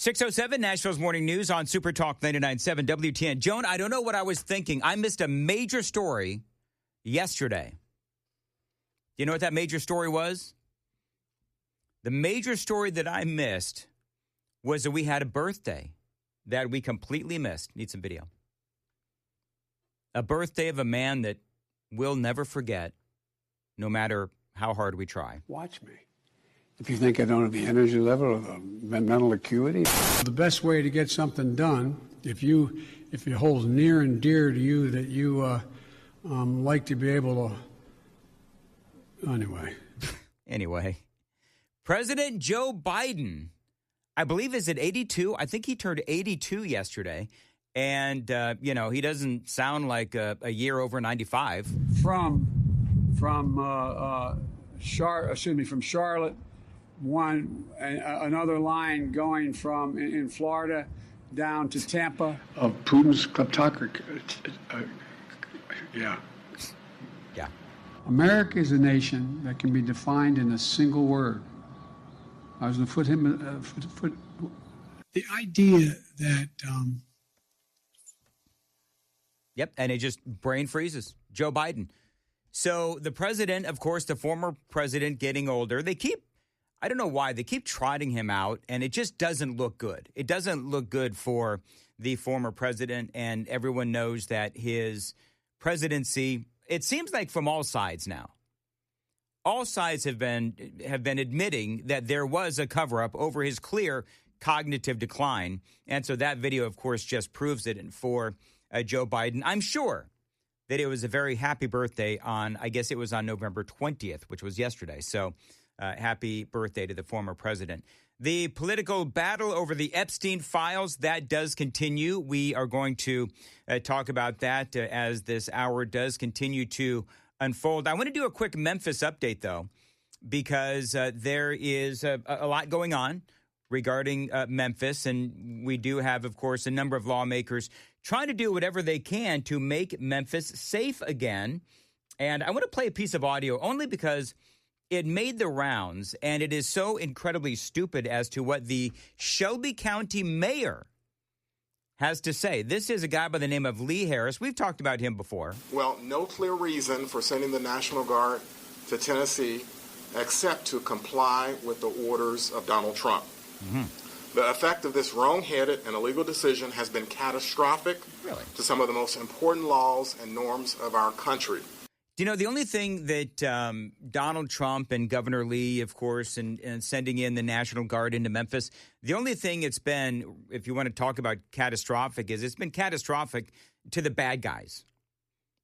6:07 Nashville's Morning News on Super Talk 99.7 WTN. Joan, I don't know what I was thinking. I missed a major story yesterday. Do you know what that major story was? The major story that I missed was that we had a birthday that we completely missed. Need some video. A birthday of a man that we'll never forget, no matter how hard we try. Watch me. If you think I don't have the energy level or the mental acuity. The best way to get something done, if it holds near and dear to you that you like to be able to, Anyway, President Joe Biden, I believe, is at 82. I think he turned 82 yesterday. And, he doesn't sound like a year over 95. From Charlotte, another line going from in Florida down to Tampa. Of Putin's kleptocracy. Yeah. America is a nation that can be defined in a single word. I was going to put him. The idea that. Yep, and it just brain freezes. Joe Biden. So the president, of course, the former president getting older, I don't know why, they keep trotting him out, and it just doesn't look good. It doesn't look good for the former president, and everyone knows that his presidency, it seems like from all sides now, all sides have been admitting that there was a cover-up over his clear cognitive decline. And so that video, of course, just proves it. And for Joe Biden, I'm sure that it was a very happy birthday on November 20th, which was yesterday. So happy birthday to the former president. The political battle over the Epstein files, that does continue. We are going to talk about that as this hour does continue to unfold. I want to do a quick Memphis update, though, because there is a lot going on regarding Memphis. And we do have, of course, a number of lawmakers trying to do whatever they can to make Memphis safe again. And I want to play a piece of audio only because it made the rounds, and it is so incredibly stupid as to what the Shelby County mayor has to say. This is a guy by the name of Lee Harris. We've talked about him before. Well, no clear reason for sending the National Guard to Tennessee except to comply with the orders of Donald Trump. Mm-hmm. The effect of this wrong-headed and illegal decision has been catastrophic to some of the most important laws and norms of our country. You know, the only thing that Donald Trump and Governor Lee, of course, and sending in the National Guard into Memphis, the only thing it's been, if you want to talk about catastrophic, is it's been catastrophic to the bad guys.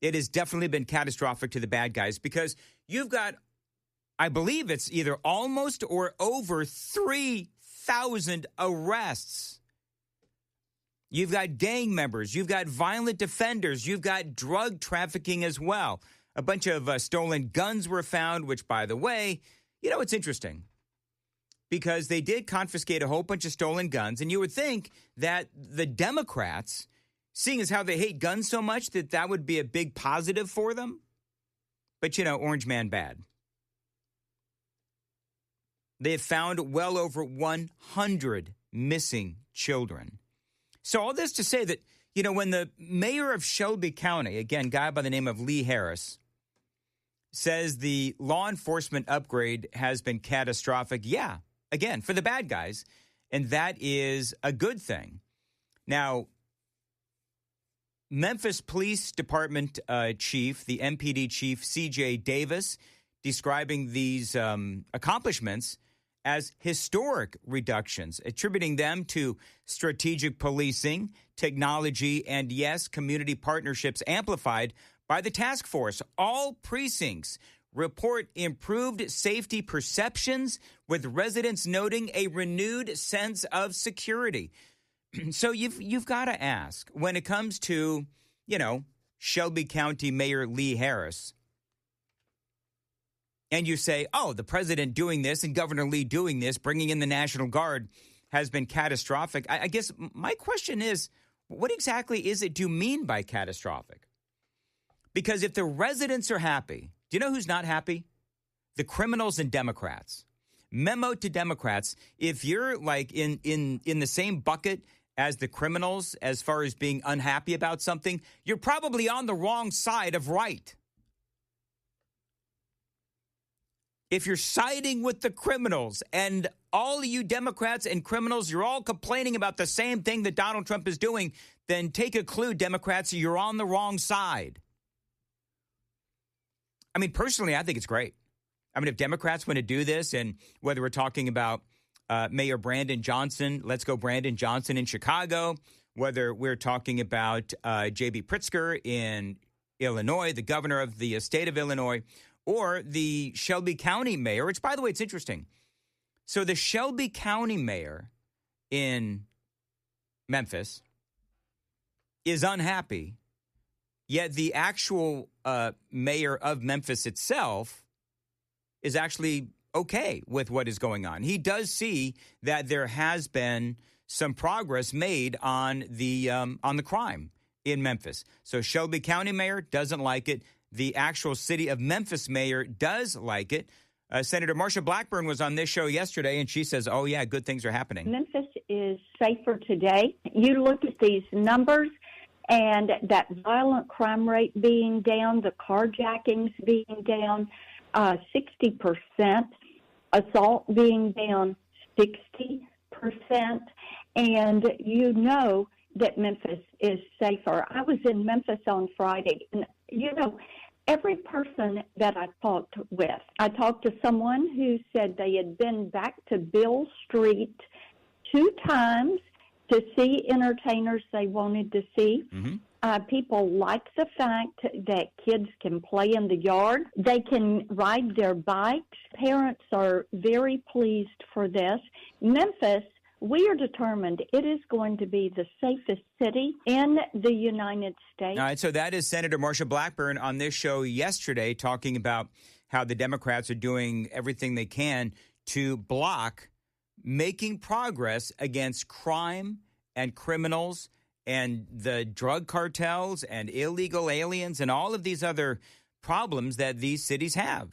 It has definitely been catastrophic to the bad guys because you've got, I believe it's either almost or over 3,000 arrests. You've got gang members. You've got violent offenders. You've got drug trafficking as well. A bunch of stolen guns were found, which, by the way, it's interesting because they did confiscate a whole bunch of stolen guns. And you would think that the Democrats, seeing as how they hate guns so much, that would be a big positive for them. But, Orange Man bad. They have found well over 100 missing children. So all this to say that, when the mayor of Shelby County, again, guy by the name of Lee Harris, says the law enforcement upgrade has been catastrophic, yeah, again, for the bad guys, and that is a good thing. Now, Memphis Police Department chief, the MPD chief, C.J. Davis, describing these accomplishments as historic reductions, attributing them to strategic policing, technology, and, yes, community partnerships amplified by the task force. All precincts report improved safety perceptions, with residents noting a renewed sense of security. So you've got to ask, when it comes to, Shelby County Mayor Lee Harris, and you say, oh, the president doing this and Governor Lee doing this, bringing in the National Guard, has been catastrophic. I guess my question is, what exactly is it you mean by catastrophic? Because if the residents are happy, do you know who's not happy? The criminals and Democrats. Memo to Democrats: if you're like in the same bucket as the criminals as far as being unhappy about something, you're probably on the wrong side of right. If you're siding with the criminals and all of you Democrats and criminals, you're all complaining about the same thing that Donald Trump is doing, then take a clue, Democrats, you're on the wrong side. I mean, personally, I think it's great. I mean, if Democrats want to do this, and whether we're talking about Mayor Brandon Johnson, let's go Brandon Johnson in Chicago, whether we're talking about J.B. Pritzker in Illinois, the governor of the state of Illinois, or the Shelby County mayor, which, by the way, it's interesting. So the Shelby County mayor in Memphis is unhappy, yet the actual mayor of Memphis itself is actually okay with what is going on. He does see that there has been some progress made on the crime in Memphis. So Shelby County mayor doesn't like it. The actual city of Memphis mayor does like it. Senator Marsha Blackburn was on this show yesterday, and she says, oh, yeah, good things are happening. Memphis is safer today. You look at these numbers, and that violent crime rate being down, the carjackings being down 60%, assault being down 60%, and you know that Memphis is safer. I was in Memphis on Friday, and, you know, every person that I talked with, I talked to someone who said they had been back to Beale Street 2 times to see entertainers they wanted to see. Mm-hmm. People like the fact that kids can play in the yard. They can ride their bikes. Parents are very pleased for this. Memphis, we are determined it is going to be the safest city in the United States. All right, so that is Senator Marsha Blackburn on this show yesterday talking about how the Democrats are doing everything they can to block making progress against crime and criminals and the drug cartels and illegal aliens and all of these other problems that these cities have.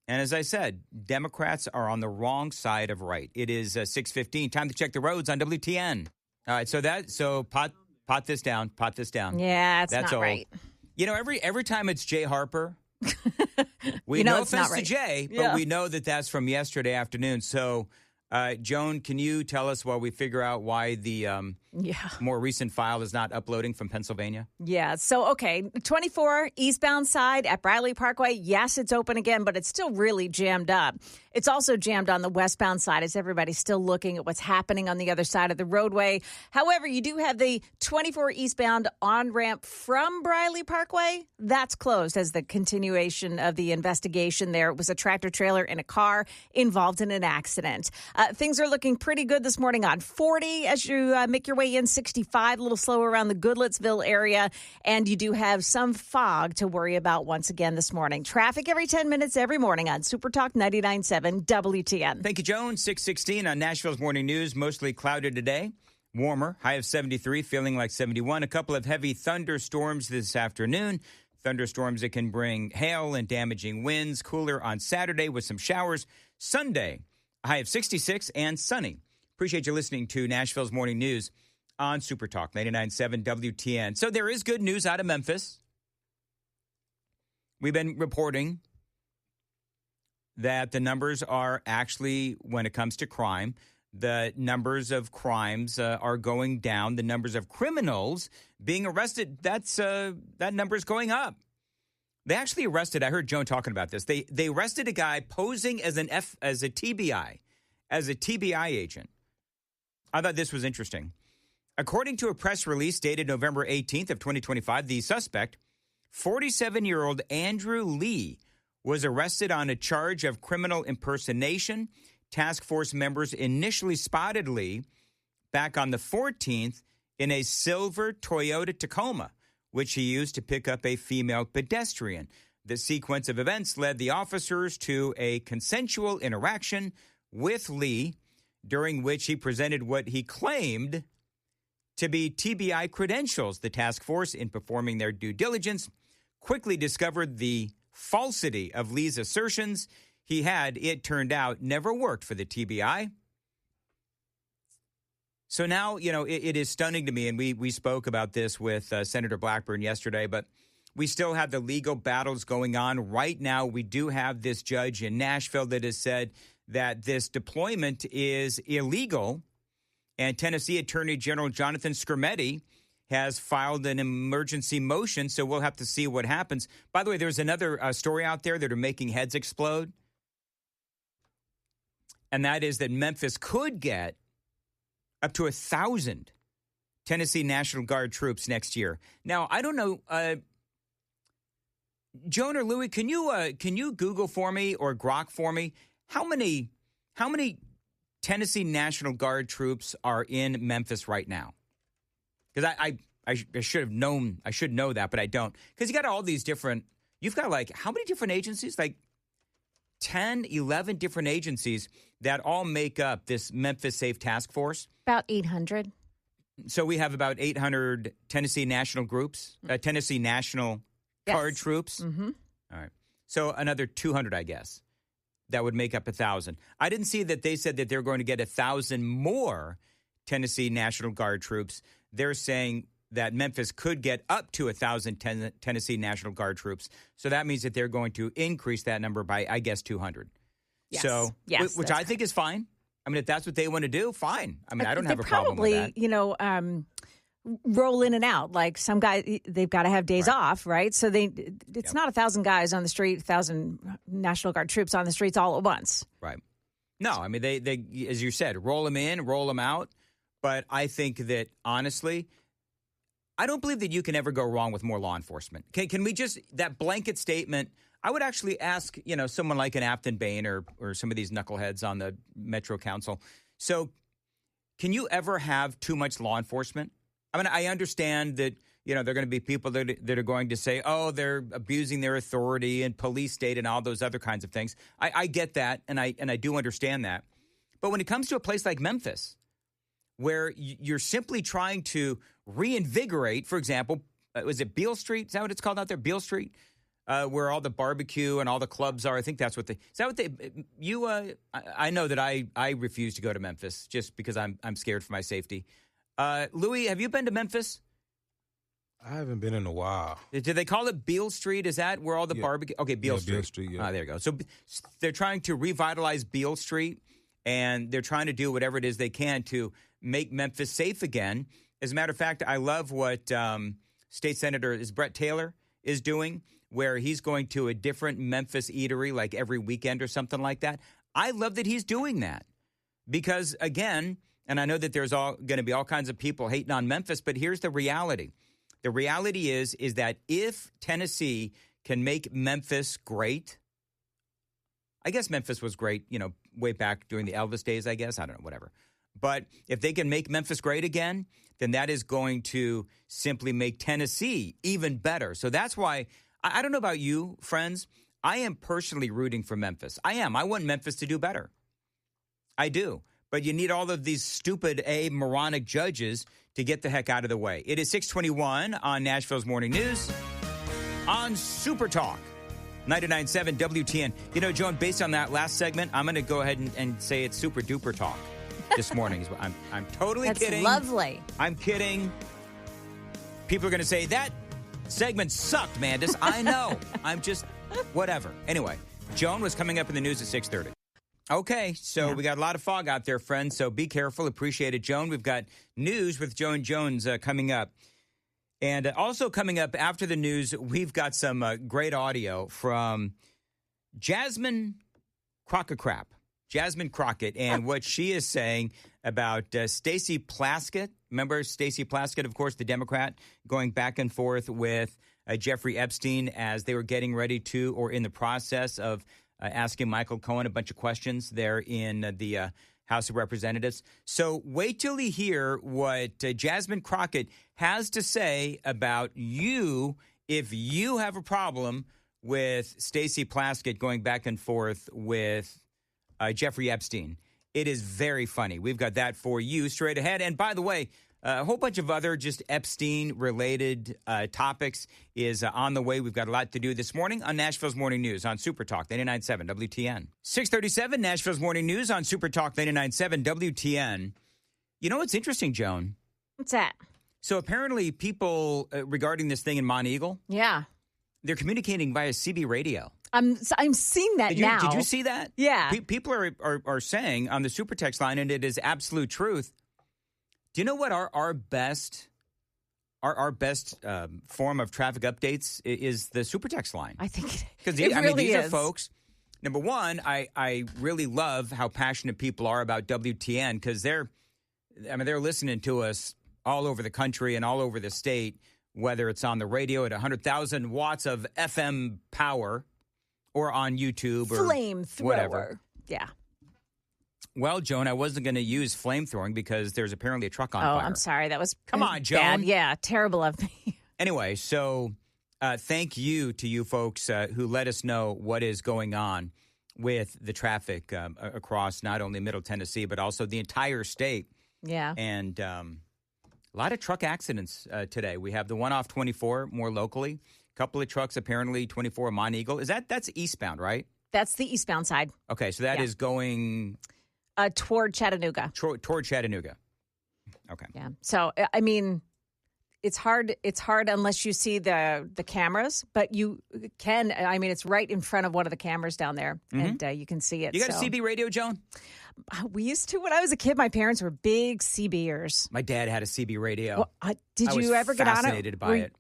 And as I said, Democrats are on the wrong side of right. It is 6:15. Time to check the roads on WTN. All right, so pot this down. Yeah, it's That's not old. right. You know, every time it's Jay Harper, we You know no it's not offense right. to Jay, but Yeah. we know that that's from yesterday afternoon. So, Joan, can you tell us while we figure out why the more recent file is not uploading from Pennsylvania? Yeah. So, okay, 24 eastbound side at Briley Parkway. Yes, it's open again, but it's still really jammed up. It's also jammed on the westbound side as everybody's still looking at what's happening on the other side of the roadway. However, you do have the 24 eastbound on-ramp from Briley Parkway. That's closed as the continuation of the investigation there. It was a tractor trailer and a car involved in an accident. Things are looking pretty good this morning on 40 as you make your way in. 65, a little slower around the Goodlettsville area. And you do have some fog to worry about once again this morning. Traffic every 10 minutes every morning on Super Talk 99.7 WTN. Thank you, Joan. 6:16 on Nashville's Morning News. Mostly clouded today. Warmer, high of 73, feeling like 71. A couple of heavy thunderstorms this afternoon. Thunderstorms that can bring hail and damaging winds. Cooler on Saturday with some showers. Sunday, a high of 66 and sunny. Appreciate you listening to Nashville's Morning News on Super Talk 99.7 WTN. So there is good news out of Memphis. We've been reporting that the numbers are actually, when it comes to crime, the numbers of crimes are going down. The numbers of criminals being arrested, that number is going up. They actually arrested, I heard Joan talking about this. They arrested a guy posing as a TBI agent. I thought this was interesting. According to a press release dated November 18th of 2025, the suspect, 47-year-old Andrew Lee, was arrested on a charge of criminal impersonation. Task force members initially spotted Lee back on the 14th in a silver Toyota Tacoma, which he used to pick up a female pedestrian. The sequence of events led the officers to a consensual interaction with Lee, during which he presented what he claimed to be TBI credentials. The task force, in performing their due diligence, quickly discovered the falsity of Lee's assertions. he had, it turned out, never worked for the TBI. So now, it is stunning to me, and we spoke about this with Senator Blackburn yesterday, but we still have the legal battles going on. Right now, we do have this judge in Nashville that has said that this deployment is illegal, and Tennessee Attorney General Jonathan Skrmetti has filed an emergency motion, so we'll have to see what happens. By the way, there's another story out there that are making heads explode, and that is that Memphis could get up to 1,000 Tennessee National Guard troops next year. Now, I don't know, Joan or Louie, can you Google for me or Grok for me how many Tennessee National Guard troops are in Memphis right now? Because I should have known, I should know that, but I don't. Because you got all these different, you've got like, how many different agencies? Like 10, 11 different agencies that all make up this Memphis Safe Task Force. About 800. So we have about 800 Tennessee National groups, Tennessee National Guard troops. Mm-hmm. All right. So another 200, I guess, that would make up 1,000. I didn't see that they said that they're going to get 1,000 more Tennessee National Guard troops. They're saying that Memphis could get up to 1,000 Tennessee National Guard troops. So that means that they're going to increase that number by, I guess, 200. Yes. So, yes, which I think is fine. I mean, if that's what they want to do, fine. I mean, I don't have a problem with that. Probably, roll in and out. Like some guys, they've got to have days off, right? So it's not 1,000 guys on the street, 1,000 National Guard troops on the streets all at once. Right. No, I mean, they as you said, roll them in, roll them out. But I think that, honestly, I don't believe that you can ever go wrong with more law enforcement. Can we just, that blanket statement, I would actually ask, someone like an Afton Bain or some of these knuckleheads on the Metro Council. So can you ever have too much law enforcement? I mean, I understand that, there are going to be people that are going to say, oh, they're abusing their authority and police state and all those other kinds of things. I get that, and I do understand that. But when it comes to a place like Memphis, where you're simply trying to reinvigorate, for example, was it Beale Street? Is that what it's called out there? Beale Street? Where all the barbecue and all the clubs are. I think that's what I know that I refuse to go to Memphis just because I'm scared for my safety. Louis, have you been to Memphis? I haven't been in a while. Did they call it Beale Street? Is that where all the barbecue? Okay, Beale Street. Beale Street, yeah. There you go. So they're trying to revitalize Beale Street, and they're trying to do whatever it is they can to make Memphis safe again. As a matter of fact, I love what State Senator Brett Taylor is doing, where he's going to a different Memphis eatery like every weekend or something like that. I love that he's doing that because, again, and I know that there's going to be all kinds of people hating on Memphis, but here's the reality. The reality is that if Tennessee can make Memphis great, I guess Memphis was great, way back during the Elvis days, I guess. I don't know, whatever. But if they can make Memphis great again, then that is going to simply make Tennessee even better. So that's why, I don't know about you, friends, I am personally rooting for Memphis. I am. I want Memphis to do better. I do. But you need all of these stupid, moronic judges to get the heck out of the way. It is 6:21 on Nashville's Morning News on Super Talk 99.7 WTN. Joan, based on that last segment, I'm going to go ahead and say it's super duper talk this morning. I'm totally kidding. That's lovely. I'm kidding. People are going to say, that segment sucked, Mandis. I know. I'm just whatever. Anyway, Joan was coming up in the news at 6:30. Okay, so we got a lot of fog out there, friends, so be careful. Appreciate it, Joan. We've got news with Joan Jones coming up. And also coming up after the news, we've got some great audio from Jasmine Crockett. Jasmine Crockett, and what she is saying about Stacey Plaskett. Remember Stacey Plaskett, of course, the Democrat, going back and forth with Jeffrey Epstein as they were getting ready to, or in the process of asking Michael Cohen a bunch of questions there in the House of Representatives. So wait till you hear what Jasmine Crockett has to say about you if you have a problem with Stacey Plaskett going back and forth with Jeffrey Epstein. It is very funny. We've got that for you straight ahead. And by the way, A whole bunch of other just Epstein-related topics is on the way. We've got a lot to do this morning on Nashville's Morning News on Super Talk 99.7 WTN. 6:37, Nashville's Morning News on Super Talk 99.7 WTN. You know what's interesting, Joan? What's that? So apparently people regarding this thing in Monteagle, Yeah. they're communicating via CB radio. I'm seeing that now. Did you see that? Yeah. People are saying on the Super Text line, and it is absolute truth. Do you know what our best form of traffic updates is? The Super Text line. I think because these are folks. Number one, I really love how passionate people are about WTN because they're listening to us all over the country and all over the state, whether it's on the radio at 100,000 watts of FM power or on YouTube or flamethrower. Whatever. Yeah. Well, Joan, I wasn't going to use flamethrowing because there's apparently a truck on fire. Oh, I'm sorry. That was Come on, Joan. bad. Yeah, terrible of me. Anyway, so thank you to you folks who let us know what is going on with the traffic across not only Middle Tennessee, but also the entire state. Yeah. And a lot of truck accidents today. We have the one off 24 more locally. A couple of trucks, apparently 24 Monteagle. That's eastbound, right? That's the eastbound side. Okay, so that is going... toward Chattanooga. Toward Chattanooga. Okay. Yeah. So, I mean, it's hard. It's hard unless you see the cameras, but you can. I mean, it's right in front of one of the cameras down there, and you can see it. You got a CB radio, Joan? We used to when I was a kid. My parents were big CBers. My dad had a CB radio. Well, did you ever get on it? I was fascinated by it.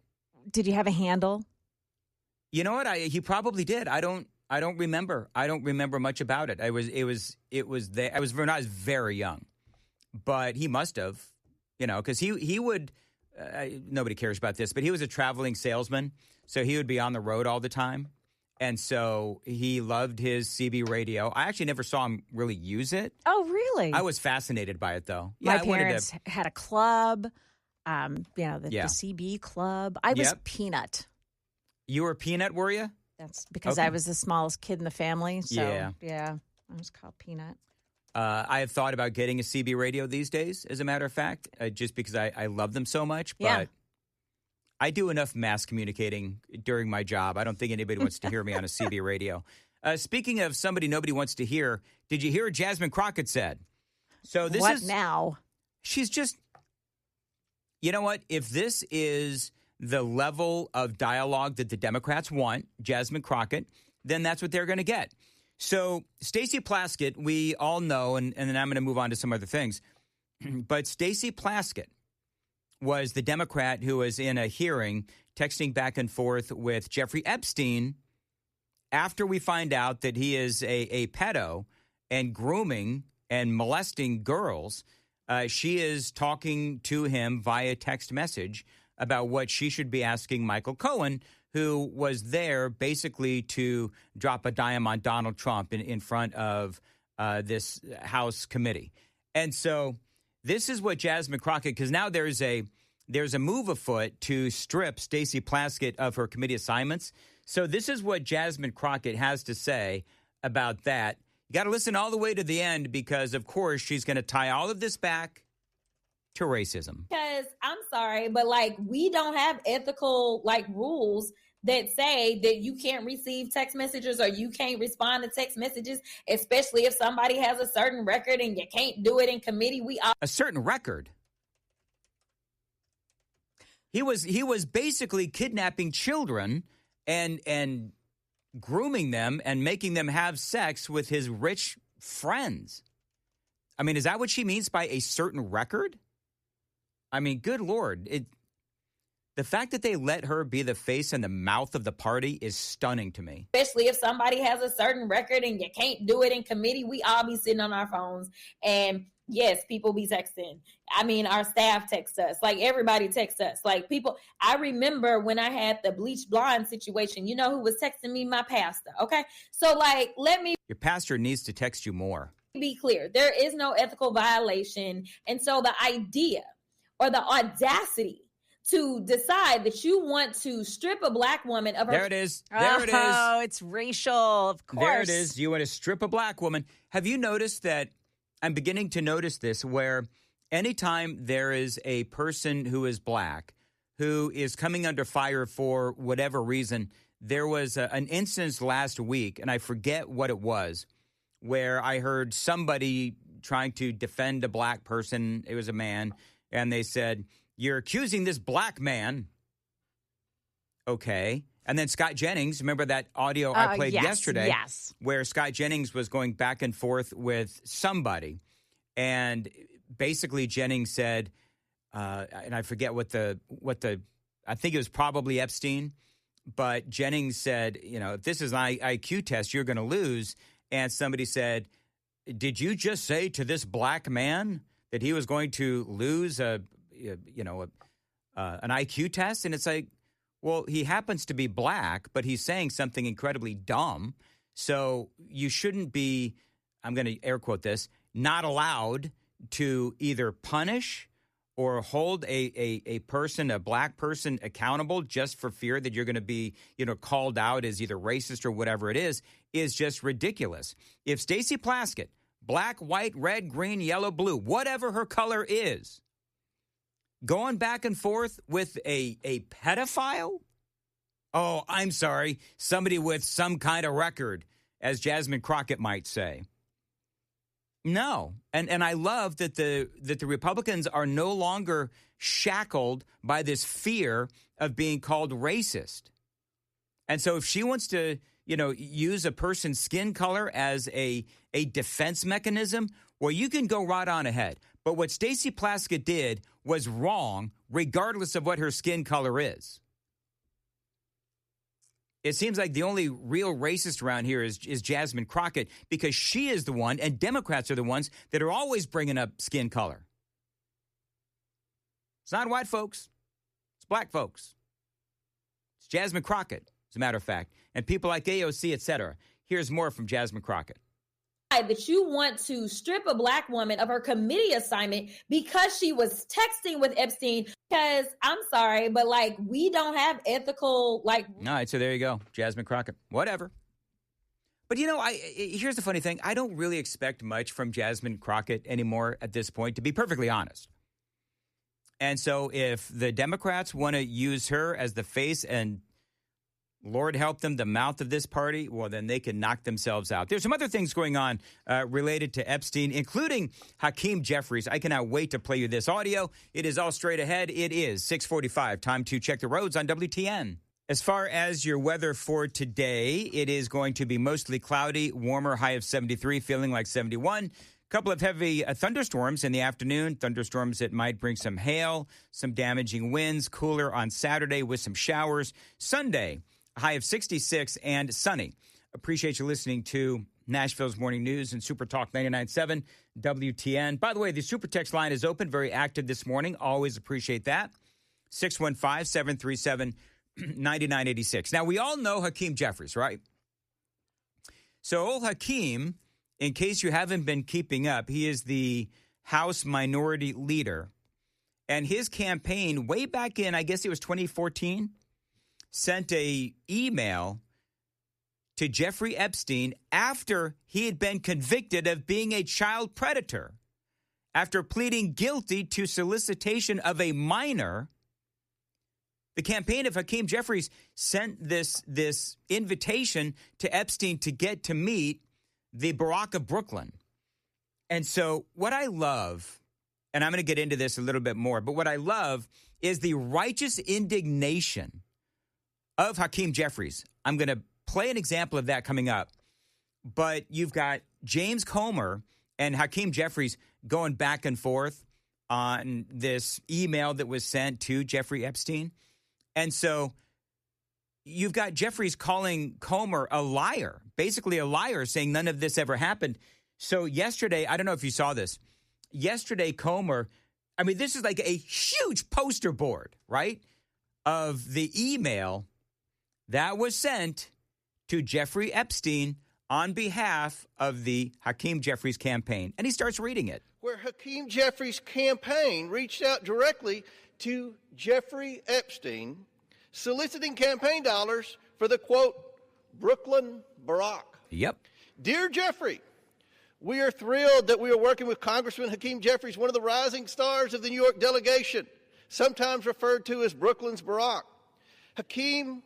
Did you have a handle? You know what? He probably did. I don't remember. I don't remember much about it. I was there. I was when I was very young, but he must have, because he would. Nobody cares about this, but he was a traveling salesman, so he would be on the road all the time, and so he loved his CB radio. I actually never saw him really use it. Oh, really? I was fascinated by it, though. My parents had a club, the CB club. I was Peanut. You were Peanut, were you? That's because I was the smallest kid in the family. So, yeah, I was called Peanut. I have thought about getting a CB radio these days, as a matter of fact, just because I love them so much. But I do enough mass communicating during my job. I don't think anybody wants to hear me on a CB radio. Speaking of somebody nobody wants to hear, did you hear what Jasmine Crockett said? So this what is now? She's just, you know what? If this is the level of dialogue that the Democrats want, Jasmine Crockett, then that's what they're going to get. So Stacey Plaskett, we all know, and then I'm going to move on to some other things, but Stacey Plaskett was the Democrat who was in a hearing texting back and forth with Jeffrey Epstein after we find out that he is a pedo and grooming and molesting girls. She is talking to him via text message about what she should be asking Michael Cohen, who was there basically to drop a dime on Donald Trump in front of this House committee. And so this is what Jasmine Crockett, because now there's a move afoot to strip Stacey Plaskett of her committee assignments. So this is what Jasmine Crockett has to say about that. You got to listen all the way to the end because, of course, she's going to tie all of this back to racism. Because I'm sorry, but we don't have ethical rules that say that you can't receive text messages or you can't respond to text messages, especially if somebody has a certain record and you can't do it in committee. A certain record. He was basically kidnapping children and grooming them and making them have sex with his rich friends. I mean, is that what she means by a certain record? I mean, good Lord. The fact that they let her be the face and the mouth of the party is stunning to me. Especially if somebody has a certain record and you can't do it in committee. We all be sitting on our phones. And yes, people be texting. I mean, our staff texts us. Everybody texts us. People, I remember when I had the bleach blonde situation, you know who was texting me? My pastor. Okay. So let me. Your pastor needs to text you more. Be clear. There is no ethical violation. And so the idea or the audacity to decide that you want to strip a black woman of her... There it is. There it is. Oh, it's racial, of course. There it is. You want to strip a black woman. Have you noticed that, I'm beginning to notice this, where anytime there is a person who is black who is coming under fire for whatever reason, there was an instance last week, and I forget what it was, where I heard somebody trying to defend a black person. It was a man, and they said, "You're accusing this black man." Okay. And then Scott Jennings, remember that audio I played yesterday? Yes. Where Scott Jennings was going back and forth with somebody. And basically Jennings said, and I forget what the I think it was probably Epstein, but Jennings said, if this is an IQ test, you're going to lose. And somebody said, did you just say to this black man that he was going to lose an IQ test? And it's like, well, he happens to be black, but he's saying something incredibly dumb. So you shouldn't be, I'm going to air quote this, not allowed to either punish or hold a person, a black person, accountable just for fear that you're going to be, called out as either racist or whatever it is just ridiculous. If Stacey Plaskett, black, white, red, green, yellow, blue, whatever her color is, going back and forth with a pedophile? Oh, I'm sorry. Somebody with some kind of record, as Jasmine Crockett might say. No. And I love that the Republicans are no longer shackled by this fear of being called racist. And so if she wants to, use a person's skin color as a defense mechanism, well, you can go right on ahead. But what Stacey Plaskett did was wrong, regardless of what her skin color is. It seems like the only real racist around here is Jasmine Crockett, because she is the one, and Democrats are the ones that are always bringing up skin color. It's not white folks. It's black folks. It's Jasmine Crockett, as a matter of fact, and people like AOC, et cetera. Here's more from Jasmine Crockett. That you want to strip a black woman of her committee assignment because she was texting with Epstein. Because I'm sorry, but we don't have ethical All right, so there you go, Jasmine Crockett. Whatever. But here's the funny thing: I don't really expect much from Jasmine Crockett anymore at this point, to be perfectly honest. And so, if the Democrats want to use her as the face and Lord help them, the mouth of this party, well, then they can knock themselves out. There's some other things going on related to Epstein, including Hakeem Jeffries. I cannot wait to play you this audio. It is all straight ahead. It is 6:45. Time to check the roads on WTN. As far as your weather for today, it is going to be mostly cloudy, warmer, high of 73, feeling like 71. Couple of heavy thunderstorms in the afternoon, thunderstorms that might bring some hail, some damaging winds, cooler on Saturday with some showers. Sunday, a high of 66 and sunny. Appreciate you listening to Nashville's Morning News and Super Talk 99.7 WTN. By the way, the Super Text line is open, very active this morning. Always appreciate that. 615-737-9986. Now, we all know Hakeem Jeffries, right? So old Hakeem, in case you haven't been keeping up, he is the House Minority Leader. And his campaign way back in, I guess it was 2014, sent a email to Jeffrey Epstein after he had been convicted of being a child predator. After pleading guilty to solicitation of a minor, the campaign of Hakeem Jeffries sent this invitation to Epstein to get to meet the Barack of Brooklyn. And so what I love, and I'm going to get into this a little bit more, but what I love is the righteous indignation of Hakeem Jeffries. I'm going to play an example of that coming up. But you've got James Comer and Hakeem Jeffries going back and forth on this email that was sent to Jeffrey Epstein. And so you've got Jeffries calling Comer a liar, basically a liar, saying none of this ever happened. So yesterday, I don't know if you saw this. Yesterday, Comer, I mean, this is like a huge poster board, right, of the email that was sent to Jeffrey Epstein on behalf of the Hakeem Jeffries campaign. And he starts reading it. Where Hakeem Jeffries' campaign reached out directly to Jeffrey Epstein, soliciting campaign dollars for the, quote, Brooklyn Barack. Yep. Dear Jeffrey, We are thrilled that we are working with Congressman Hakeem Jeffries, one of the rising stars of the New York delegation, sometimes referred to as Brooklyn's Barack. Hakeem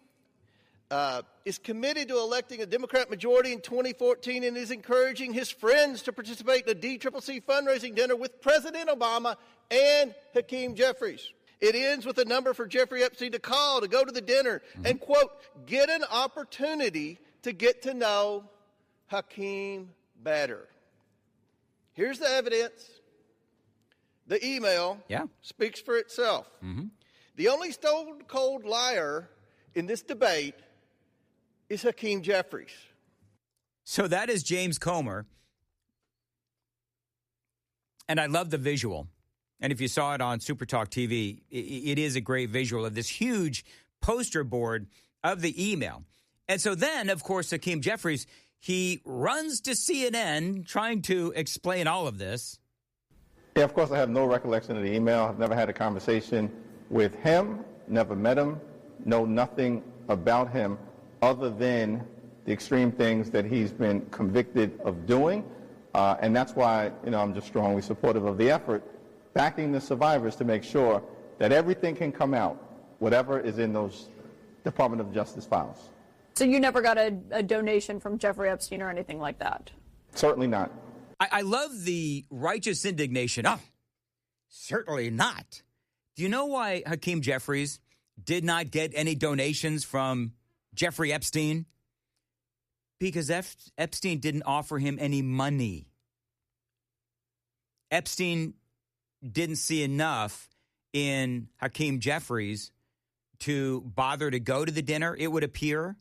is committed to electing a Democrat majority in 2014 and is encouraging his friends to participate in the DCCC fundraising dinner with President Obama and Hakeem Jeffries. It ends with a number for Jeffrey Epstein to call to go to the dinner and, quote, get an opportunity to get to know Hakeem better. Here's the evidence. The email speaks for itself. The only stone-cold liar in this debate is Hakeem Jeffries. So that is James Comer. And I love the visual. And if you saw it on Super Talk TV, it is a great visual of this huge poster board of the email. And so then, of course, Hakeem Jeffries, he runs to CNN trying to explain all of this. Yeah, of course, I have no recollection of the email. I've never had a conversation with him, never met him, know nothing about him other than the extreme things that he's been convicted of doing. And that's why, I'm just strongly supportive of the effort, backing the survivors to make sure that everything can come out, whatever is in those Department of Justice files. So you never got a donation from Jeffrey Epstein or anything like that? Certainly not. I love the righteous indignation. Oh, certainly not. Do you know why Hakeem Jeffries did not get any donations from Jeffrey Epstein? Because Epstein didn't offer him any money. Epstein didn't see enough in Hakeem Jeffries to bother to go to the dinner, it would appear,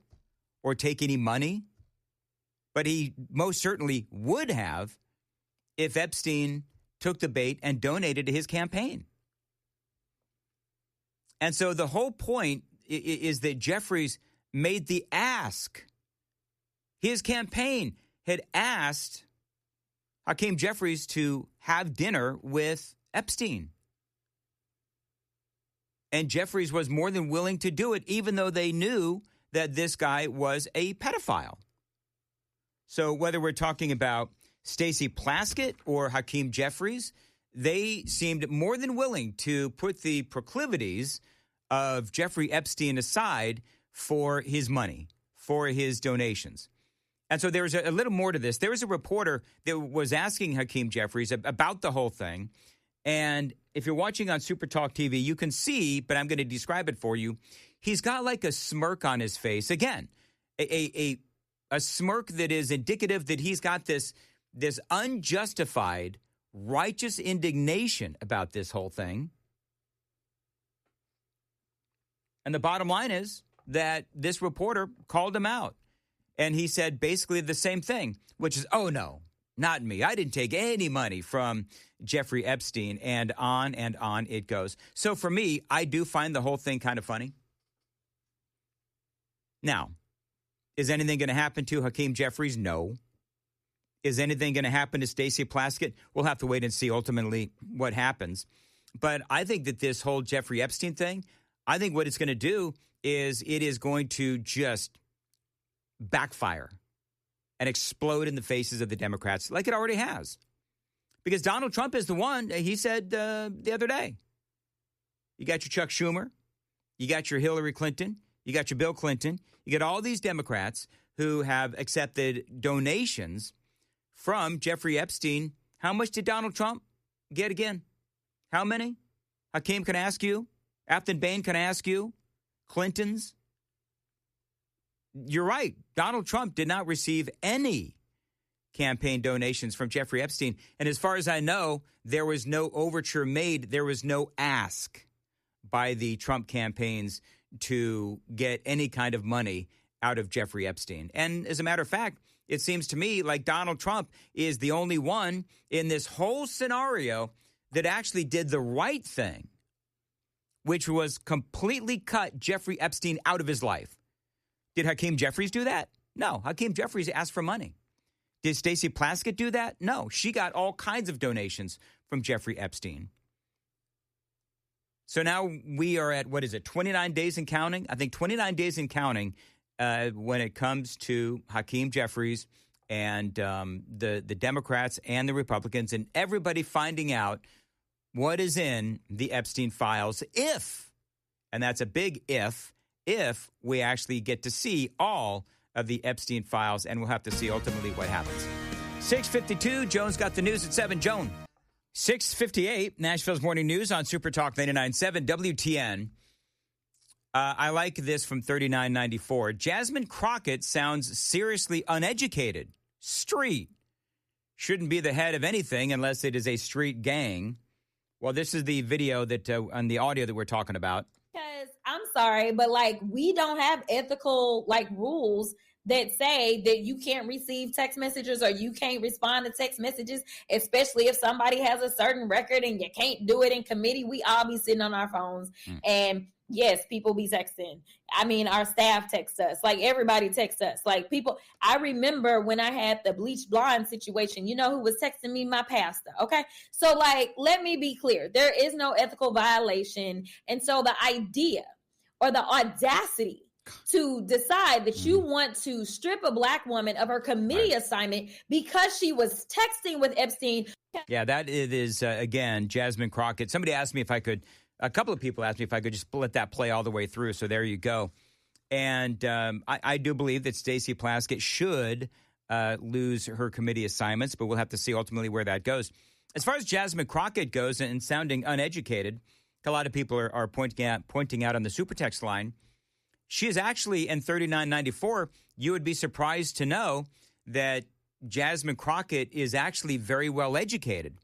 or take any money. But he most certainly would have if Epstein took the bait and donated to his campaign. And so the whole point is that Jeffries made the ask. His campaign had asked Hakeem Jeffries to have dinner with Epstein. And Jeffries was more than willing to do it, even though they knew that this guy was a pedophile. So whether we're talking about Stacey Plaskett or Hakeem Jeffries, they seemed more than willing to put the proclivities of Jeffrey Epstein aside for his money, for his donations. And so there's a little more to this. There was a reporter that was asking Hakeem Jeffries about the whole thing. And if you're watching on Super Talk TV, you can see, but I'm going to describe it for you. He's got like a smirk on his face. Again, a smirk that is indicative that he's got this unjustified, righteous indignation about this whole thing. And the bottom line is that this reporter called him out. And he said basically the same thing, which is, oh, no, not me. I didn't take any money from Jeffrey Epstein, and on it goes. So for me, I do find the whole thing kind of funny. Now, is anything going to happen to Hakeem Jeffries? No. Is anything going to happen to Stacey Plaskett? We'll have to wait and see ultimately what happens. But I think that this whole Jeffrey Epstein thing, I think what it's going to do is it is going to just backfire and explode in the faces of the Democrats like it already has. Because Donald Trump is the one, he said the other day, you got your Chuck Schumer, you got your Hillary Clinton, you got your Bill Clinton, you got all these Democrats who have accepted donations from Jeffrey Epstein. How much did Donald Trump get again? How many? Hakeem can ask you. Afton Bain can ask you. Clintons. You're right. Donald Trump did not receive any campaign donations from Jeffrey Epstein. And as far as I know, there was no overture made. There was no ask by the Trump campaigns to get any kind of money out of Jeffrey Epstein. And as a matter of fact, it seems to me like Donald Trump is the only one in this whole scenario that actually did the right thing, which was completely cut Jeffrey Epstein out of his life. Did Hakeem Jeffries do that? No. Hakeem Jeffries asked for money. Did Stacey Plaskett do that? No. She got all kinds of donations from Jeffrey Epstein. So now we are at, 29 days and counting? I think 29 days and counting when it comes to Hakeem Jeffries and the Democrats and the Republicans and everybody finding out what is in the Epstein files if, and that's a big if we actually get to see all of the Epstein files, and we'll have to see ultimately what happens. 6:52, Joan's got the news at 7. Joan. 6:58, Nashville's Morning News on Super Talk 99.7 WTN. I like this from 3994. Jasmine Crockett sounds seriously uneducated. Street. Shouldn't be the head of anything unless it is a street gang. Well, this is the video that and the audio that we're talking about. Because I'm sorry, but like we don't have ethical like rules that say that you can't receive text messages or you can't respond to text messages, especially if somebody has a certain record and you can't do it in committee. We all be sitting on our phones. And yes, people be texting. I mean, our staff texts us. Like everybody texts us. Like people, I remember when I had the bleach blonde situation, you know who was texting me? My pastor. Okay. So like, let me be clear. There is no ethical violation. And so the idea or the audacity to decide that you want to strip a black woman of her committee assignment because she was texting with Epstein. Yeah, that it is, again, Jasmine Crockett. Somebody asked me if I could, a couple of people asked me if I could just let that play all the way through. So there you go. And I do believe that Stacey Plaskett should lose her committee assignments, but we'll have to see ultimately where that goes. As far as Jasmine Crockett goes and sounding uneducated, a lot of people are pointing out on the super text line, she is actually in 3994. You would be surprised to know that Jasmine Crockett is actually very well educated.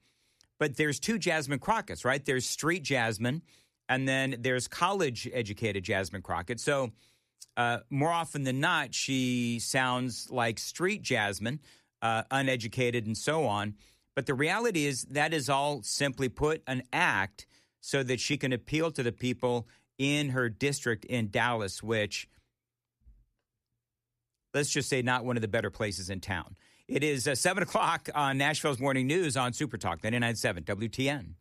But there's two Jasmine Crockett's, right? There's street Jasmine, and then there's college-educated Jasmine Crockett. So more often than not, she sounds like street Jasmine, uneducated and so on. But the reality is that is all simply put an act so that she can appeal to the people in her district in Dallas, which, let's just say, not one of the better places in town. It is 7 o'clock on Nashville's Morning News on Super Talk 99.7 WTN.